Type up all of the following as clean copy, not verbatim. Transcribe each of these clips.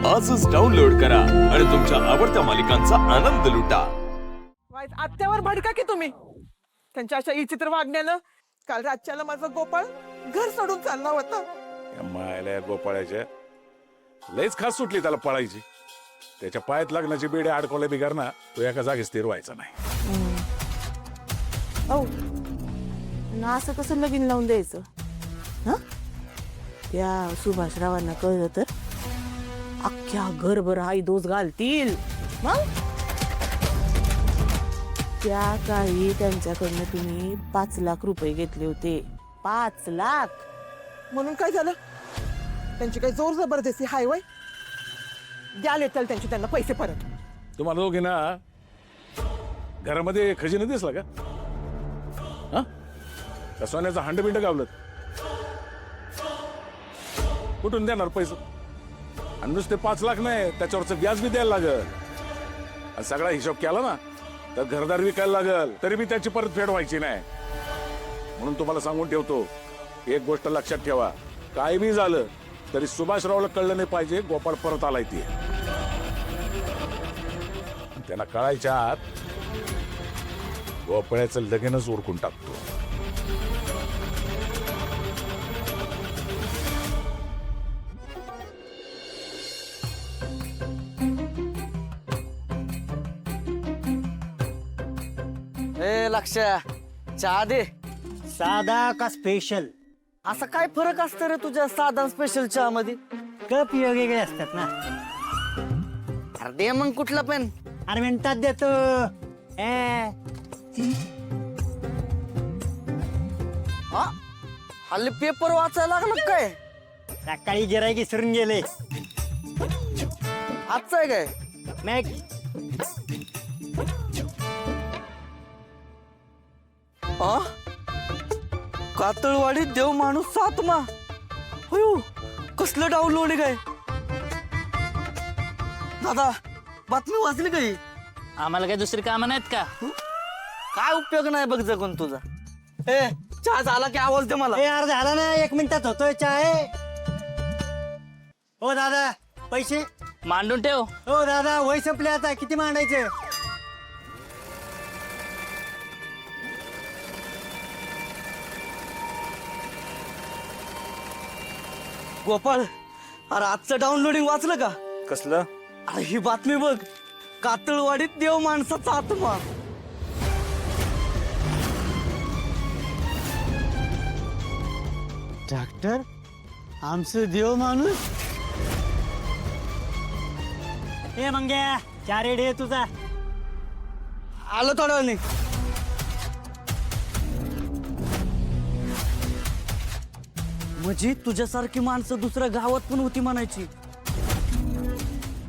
आजच डाउनलोड करा आणि तुमच्या आवडत्या मालिकांचा आनंद लुटा. आत्यावर भडका की तुम्ही त्यांच्या अशा विचित्र वागण्यानं. काल रातच्याला माझा गोपाळ घर सोडून चालला होता. या मायला गोपाळाच्या लयच खास सुटली त्याला पळायची. त्याच्या पायात लग्नाची बेडे अडकवले बिगार ना, तो एका जागी स्थिर व्हायचा नाही. औ ना असं कसं लगीन लावून द्यायचं हा? त्या सुभाषरावांना कळलं तर अख्ख्या घरभर आई दोष घालतील. मग त्या काळी त्यांच्याकडनं तुम्ही 5 लाख रुपये घेतले होते. 5 लाख म्हणून काय झालं? त्यांची काही जोर जबरदस्ती हाय वय द्याले तर त्यांचे त्यांना पैसे परत. तुम्हाला दोघे ना घरामध्ये खजिना दिसला का? हा का सोन्याचा हांडबिंड गावलं? कुठून देणार पैसे? आणि नुसते 5 लाख नाही, त्याच्यावरचं व्याज बी द्यायला लागल. आणि सगळा हिशोब केला ना तर घरदार विकायला लागल, तरी बी त्याची परतफेड व्हायची नाही. म्हणून तुम्हाला सांगून ठेवतो, एक गोष्ट लक्षात ठेवा, काय बी झालं तरी सुभाषरावला कळलं नाही पाहिजे गोपाळ परत आलाय ते. त्यांना कळायच्या आत गोपाळ्याचं लगीनच उरकून टाकतो. ए लक्ष्या, चहा दे. साधा का स्पेशल? असा काय फरक असतो रे तुझ्या साधा स्पेशल चहा मध्ये? कप वेगवेगळे असतात ना. अरे दे मग कुठला पण. अरे मिनिटात देतो. हा हल्ली पेपर वाचायला लागलं काय? सकाळी गिराईक विसरून गेले. आजचं आहे काय? मॅग हा कातळवाडी देव माणूस 7मा. होयो कसलं डाउनलोड आहे काय? दादा बातमी वाचली काही? आम्हाला काही दुसरी कामं नाहीत का? काय उपयोग नाही बघ जगून तुझा. ए चहा झाला की आवाज दे मला. यार झाला ना, 1 मिनिटात होतोय चाय. हो दादा पैसे. मांडून ठेव. हो दादा वय संपले आता, किती मांडायचं? गोपाळ, अरे आजचं डाउनलोडिंग वाचलं का? कसलं? अरे ही बातमी बघ, कातळवाडीत देव माणसाचा आत्मा. डॉक्टर आमचं देव माणूस. ए मंग्या, चहा रेडी आहे तुझा? आलं थोड्या वेळाने. म्हणजे तुझ्यासारखी माणसं दुसऱ्या गावात पण होती म्हणायची,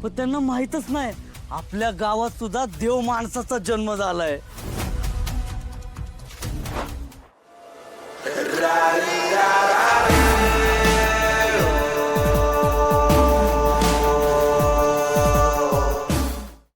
पण त्यांना माहितच नाही आपल्या गावात सुद्धा देव माणसाचा जन्म झालाय.